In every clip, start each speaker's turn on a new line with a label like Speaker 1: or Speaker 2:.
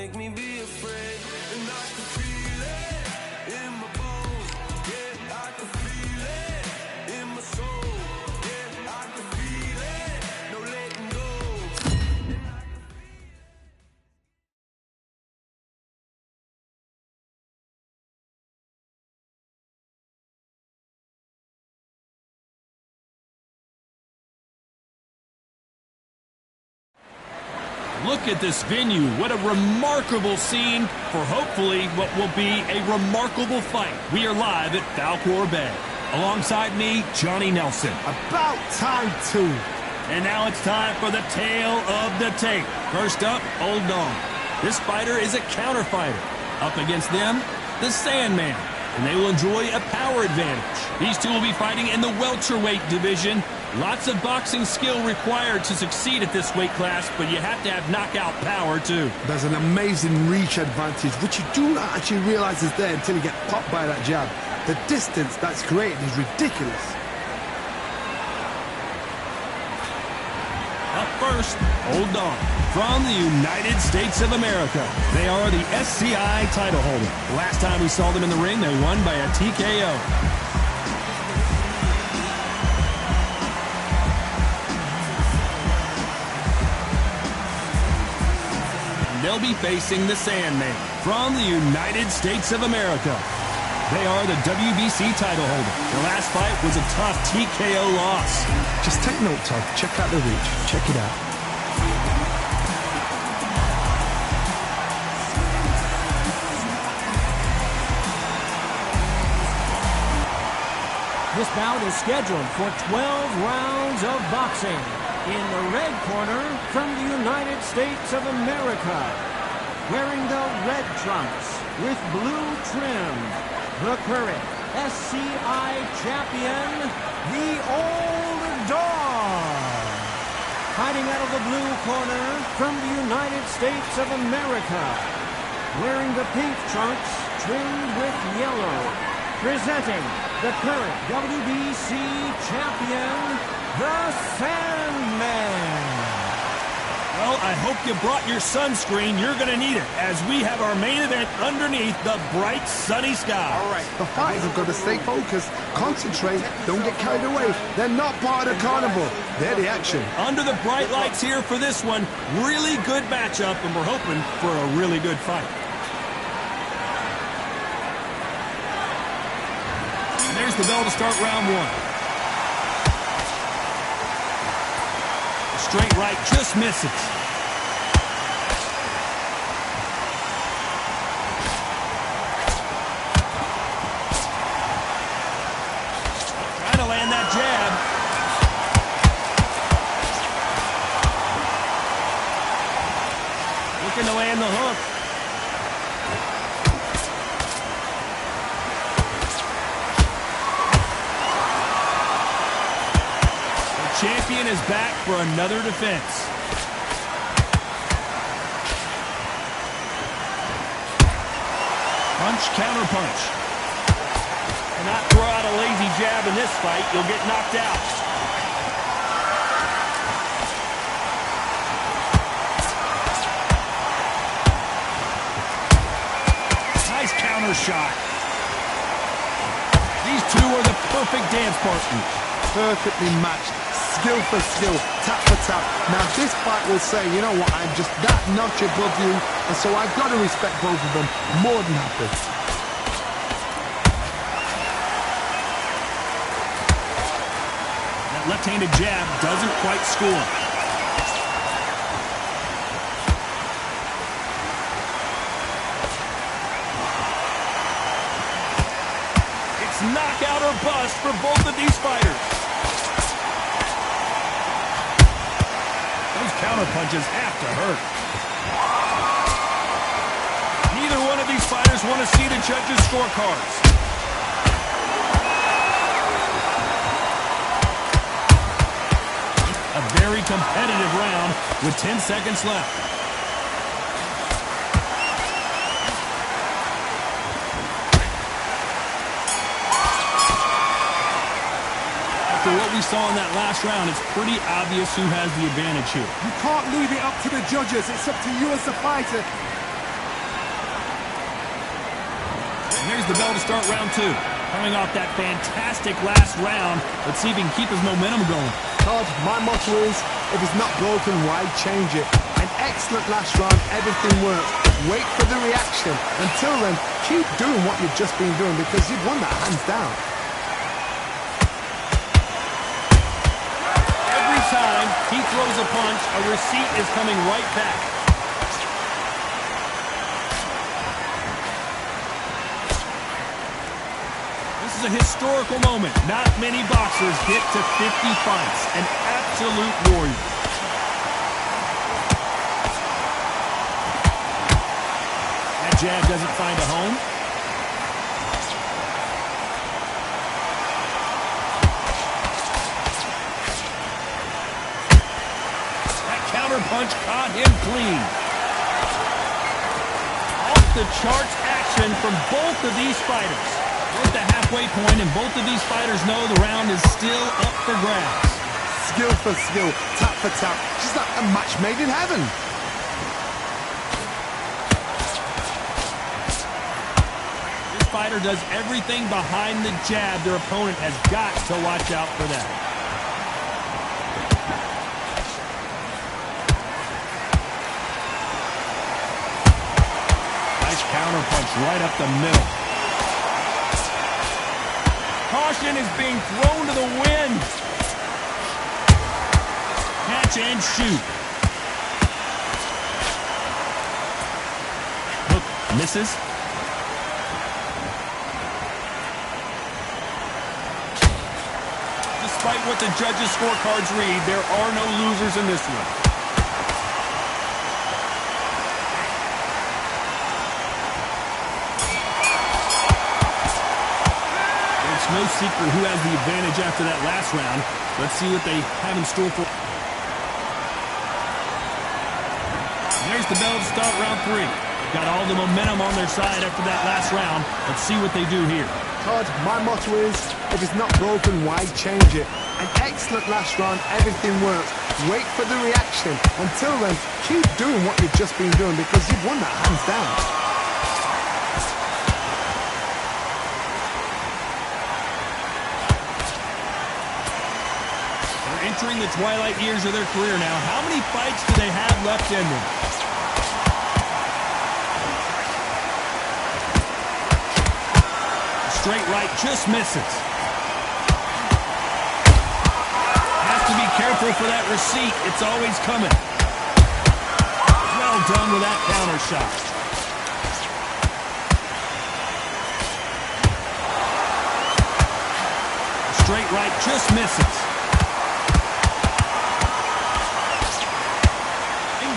Speaker 1: make me be afraid. And I can feel it in my bones. Yeah, I can feel it in my soul. Yeah, I can feel it, no letting go.
Speaker 2: Look at this venue. What a remarkable scene for hopefully what will be a remarkable fight. We are live at Falcor Bay. Alongside me, Johnny Nelson.
Speaker 3: About time, too.
Speaker 2: And now it's time for the tale of the tape. First up, Old Dong. This fighter is a counter fighter. Up against them, the Sandman. And they will enjoy a power advantage. These two will be fighting in the welterweight division. Lots of boxing skill required to succeed at this weight class, but you have to have knockout power, too.
Speaker 3: There's an amazing reach advantage, which you do not actually realize is there until you get popped by that jab. The distance that's created is ridiculous.
Speaker 2: Up first, Old Dong from the United States of America. They are the SCI title holder. Last time we saw them in the ring, they won by a TKO. They'll be facing the Sandman from the United States of America. They are the WBC title holder. Their last fight was a tough TKO loss.
Speaker 3: Just take note, Todd. Check out the reach. Check it out.
Speaker 4: This bout is scheduled for 12 rounds of boxing. In the red corner, from the United States of America, wearing the red trunks with blue trim, the current SCI champion, the Old Dog. Fighting out of the blue corner, from the United States of America, wearing the pink trunks trimmed with yellow, presenting the current WBC champion, the Sandman.
Speaker 2: Well, I hope you brought your sunscreen. You're going to need it as we have our main event underneath the bright sunny sky.
Speaker 3: All right, the fighters have got to stay focused, concentrate, don't get carried away. They're not part of the carnival. They're the action.
Speaker 2: Under the bright lights here for this one. Really good matchup, and we're hoping for a really good fight. And there's the bell to start round one. Straight right just misses. Trying to land that jab. Looking to land the hook. Champion is back for another defense. Punch, counter punch. Cannot throw out a lazy jab in this fight. You'll get knocked out. Nice counter shot. These two are the perfect dance partners.
Speaker 3: Perfectly matched. Skill for skill, tap for tap. Now this fight will say, you know what, I'm just that notch above you, and so I've got to respect both of them more than happy.
Speaker 2: That left-handed jab doesn't quite score. It's knockout or bust for both of these fighters. Counter punches have to hurt. Neither one of these fighters want to see the judges' scorecards. A very competitive round with 10 seconds left. After what we saw in that last round, it's pretty obvious who has the advantage here.
Speaker 3: You can't leave it up to the judges. It's up to you as the fighter.
Speaker 2: Here's the bell to start round 2. Coming off that fantastic last round, let's see if he can keep his momentum going.
Speaker 3: Todd, my motto is, if it's not broken, why change it? An excellent last round, everything works. Wait for the reaction. Until then, keep doing what you've just been doing because you've won that hands down.
Speaker 2: Every time he throws a punch, a receipt is coming right back. This is a historical moment. Not many boxers get to 50 fights. An absolute warrior. That jab doesn't find a home. That counter punch caught him clean. Off the charts action from both of these fighters. We're at the halfway point, and both of these fighters know the round is still up for grabs.
Speaker 3: Skill for skill, tap for tap, just like a match made in heaven.
Speaker 2: This fighter does everything behind the jab. Their opponent has got to watch out for that. Nice counter punch right up the middle. Caution is being thrown to the wind. Catch and shoot. Hook misses. Despite what the judges' scorecards read, there are no losers in this one. No secret who has the advantage after that last round. Let's see what they have in store for. There's the bell to start round 3. Got all the momentum on their side after that last round. Let's see what they do here.
Speaker 3: Todd, my motto is, if it's not broken, why change it? An excellent last round, everything works. Wait for the reaction. Until then, keep doing what you've just been doing because you've won that hands down.
Speaker 2: Entering the twilight years of their career now. How many fights do they have left in them? Straight right just misses. Has to be careful for that receipt. It's always coming. Well done with that counter shot. Straight right just misses.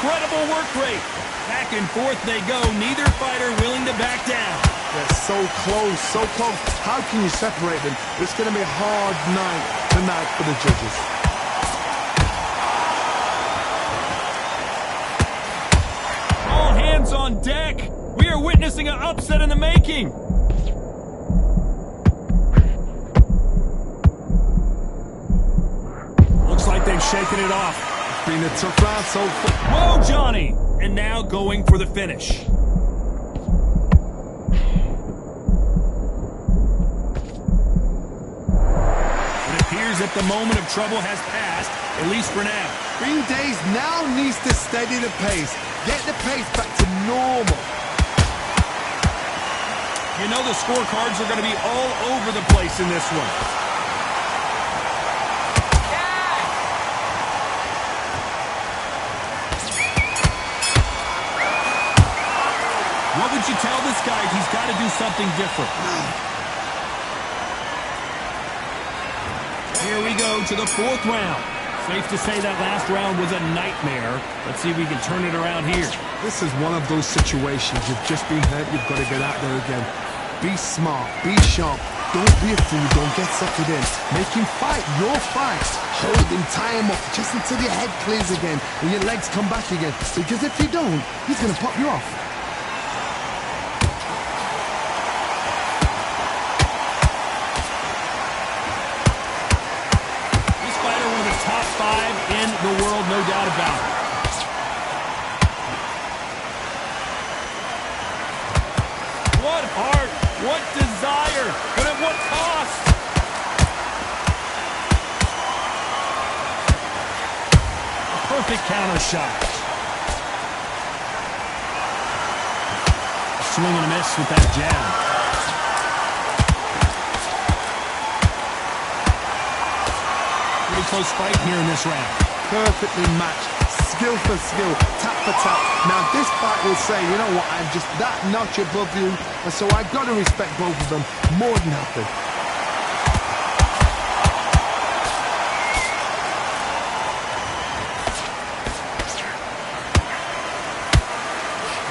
Speaker 2: Incredible work rate. Back and forth they go. Neither fighter willing to back down.
Speaker 3: They're so close, so close. How can you separate them? It's going to be a hard night tonight for the judges.
Speaker 2: All hands on deck. We are witnessing an upset in the making. Looks like they've shaken it off.
Speaker 3: Been a tough round so far.
Speaker 2: Whoa, Johnny! And now going for the finish. It appears that the moment of trouble has passed, at least for now.
Speaker 3: Green Days now needs to steady the pace. Get the pace back to normal.
Speaker 2: You know the scorecards are going to be all over the place in this one. What would you tell this guy? He's got to do something different. Here we go to the 4th round. Safe to say that last round was a nightmare. Let's see if we can turn it around here.
Speaker 3: This is one of those situations. You've just been hurt. You've got to get out there again. Be smart. Be sharp. Don't be a fool. Don't get suckered in. Make him fight your fight. Hold him. Tie him up just until your head clears again and your legs come back again. Because if you don't, he's going to pop you off.
Speaker 2: Top 5 in the world, no doubt about it. What heart, what perfect counter shot. Swing and a miss with that jab. Pretty close fight here in this round.
Speaker 3: Perfectly matched. Skill for skill, tap for tap. Now this fight will say, you know what, I'm just that notch above you, and so I've got to respect both of them more than happy.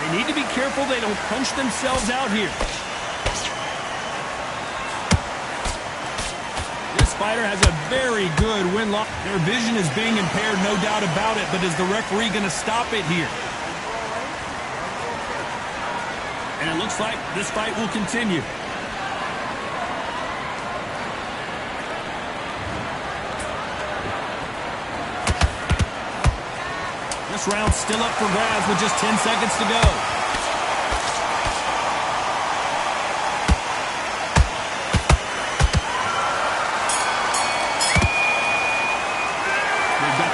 Speaker 2: They need to be careful they don't punch themselves out here. This fighter has a very good win-loss. Their vision is being impaired, no doubt about it, but is the referee going to stop it here? And it looks like this fight will continue. This round's still up for grabs with just 10 seconds to go.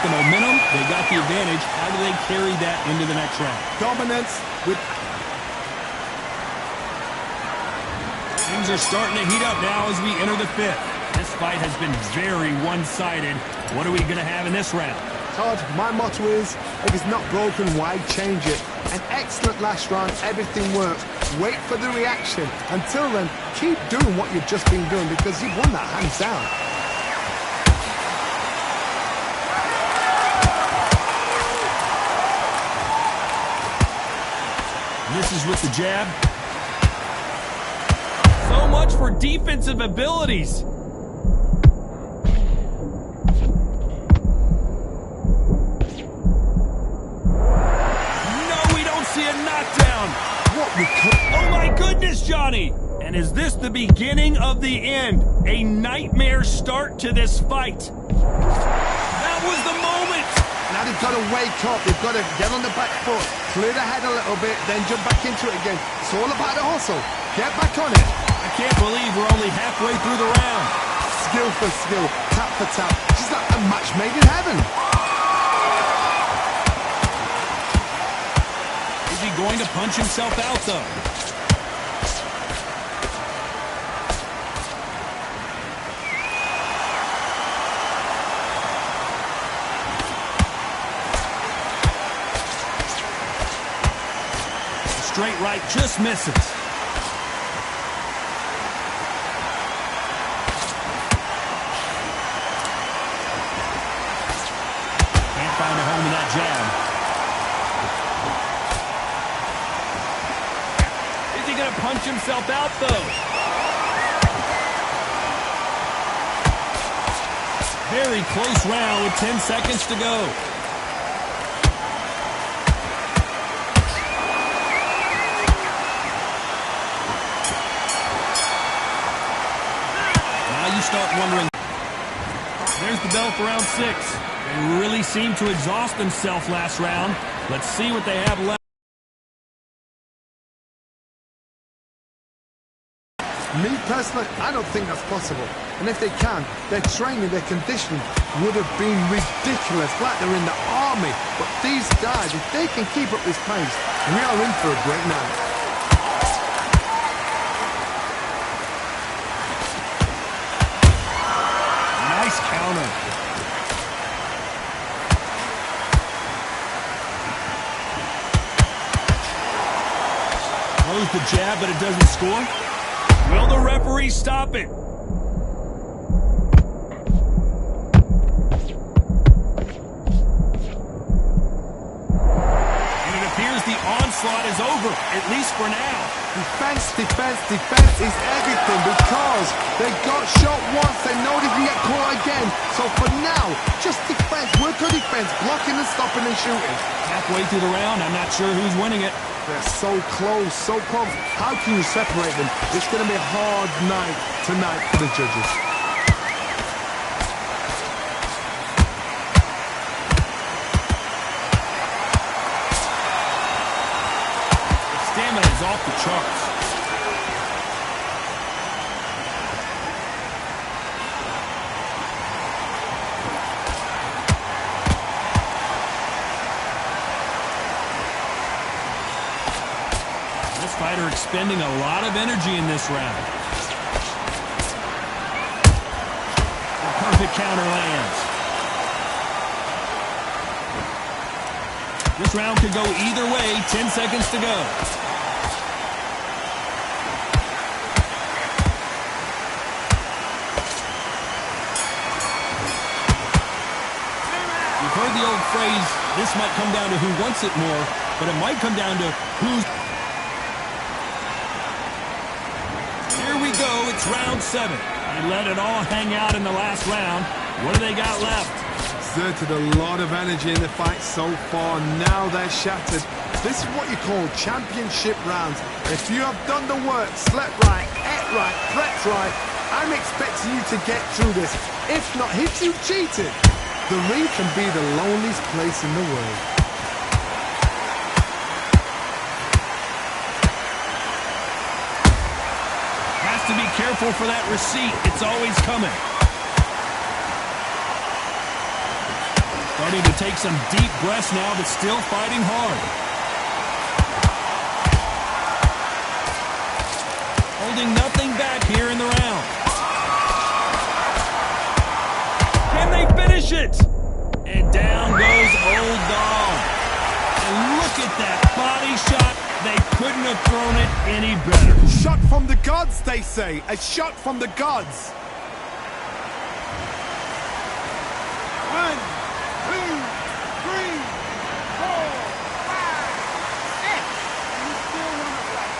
Speaker 2: The momentum, they got the advantage. How do they carry that into the next round?
Speaker 3: Dominance with...
Speaker 2: Things are starting to heat up now as we enter the fifth. This fight has been very one-sided. What are we going to have in this round?
Speaker 3: Todd, my motto is, if it's not broken, why change it? An excellent last round, everything worked. Wait for the reaction. Until then, keep doing what you've just been doing because you've won that hands down.
Speaker 2: Misses with the jab. So much for defensive abilities. No, we don't see a knockdown.
Speaker 3: What we could...
Speaker 2: Oh my goodness, Johnny! And is this the beginning of the end? A nightmare start to this fight. That was the moment.
Speaker 3: Now they've got to wake up, they've got to get on the back foot, clear the head a little bit, then jump back into it again. It's all about the hustle. Get back on it.
Speaker 2: I can't believe we're only halfway through the round.
Speaker 3: Skill for skill, tap for tap. Just like a match made in heaven.
Speaker 2: Is he going to punch himself out, though? Straight right just misses. Can't find a home in that jab. Is he going to punch himself out, though? Very close round with 10 seconds to go. You start wondering. There's the bell for round 6. They really seemed to exhaust themselves last round. Let's see what they have left.
Speaker 3: Me personally, I don't think that's possible. And if they can, their training, their conditioning would have been ridiculous, like they're in the army. But these guys, if they can keep up this pace, we are in for a great night.
Speaker 2: Nice counter. Throws the jab, but it doesn't score. Will the referee stop it? And it appears the onslaught is over, at least for now.
Speaker 3: Defense, defense, defense is everything because they got shot once, they know they can get caught again. So for now, just defense, work on defense, blocking and stopping and shooting.
Speaker 2: Halfway through the round, I'm not sure who's winning it.
Speaker 3: They're so close, so close. How can you separate them? It's going to be a hard night tonight for the judges.
Speaker 2: Stamina is off the charts. expending a lot of energy in this round. The perfect counter lands. This round could go either way. 10 seconds to go. You've heard the old phrase, this might come down to who wants it more, but it might come down to who's... Here we go, it's round 7. They let it all hang out in the last round. What do they got left?
Speaker 3: Exerted a lot of energy in the fight so far. Now they're shattered. This is what you call championship rounds. If you have done the work, slept right, ate right, prepped right, I'm expecting you to get through this. If not, if you cheated, the ring can be the loneliest place in the world.
Speaker 2: Has to be careful for that receipt. It's always coming. Starting to take some deep breaths now, but still fighting hard. Holding nothing back here in the round. Can they finish it? And down goes Old Dog. And look at that body shot. They couldn't have thrown it any better.
Speaker 3: Shot from the gods, they say. A shot from the gods. 1, 2, 3, 4, 5, 6. You still want to play?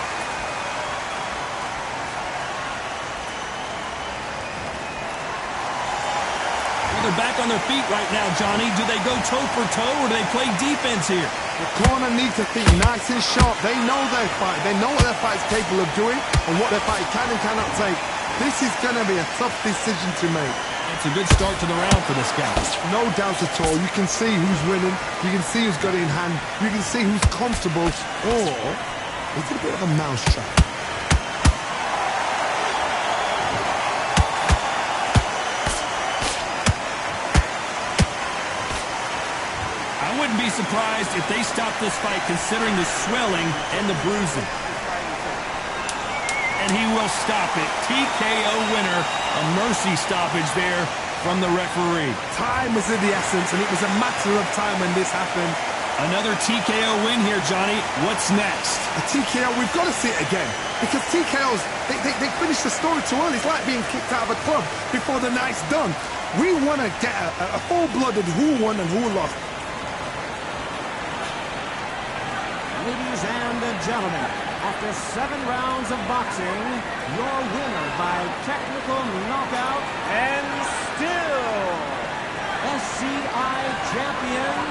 Speaker 2: Well, they're back on their feet right now, Johnny. Do they go toe for toe or do they play defense here?
Speaker 3: The corner needs to think nice and sharp. They know their fight. They know what their fight's capable of doing and what their fight can and cannot take. This is going to be a tough decision to make.
Speaker 2: It's a good start to the round for this guy.
Speaker 3: No doubt at all. You can see who's winning. You can see who's got it in hand. You can see who's comfortable. Or it's a bit of a mousetrap.
Speaker 2: I wouldn't be surprised if they stop this fight considering the swelling and the bruising. And he will stop it. TKO winner. A mercy stoppage there from the referee.
Speaker 3: Time was of the essence, and it was a matter of time when this happened.
Speaker 2: Another TKO win here, Johnny. What's next?
Speaker 3: A TKO, we've got to see it again. Because TKOs, they finish the story too early. It's like being kicked out of a club before the night's done. We want to get a full-blooded who won and who lost.
Speaker 4: Ladies and gentlemen, after 7 rounds of boxing, your winner by technical knockout and still SCI champion,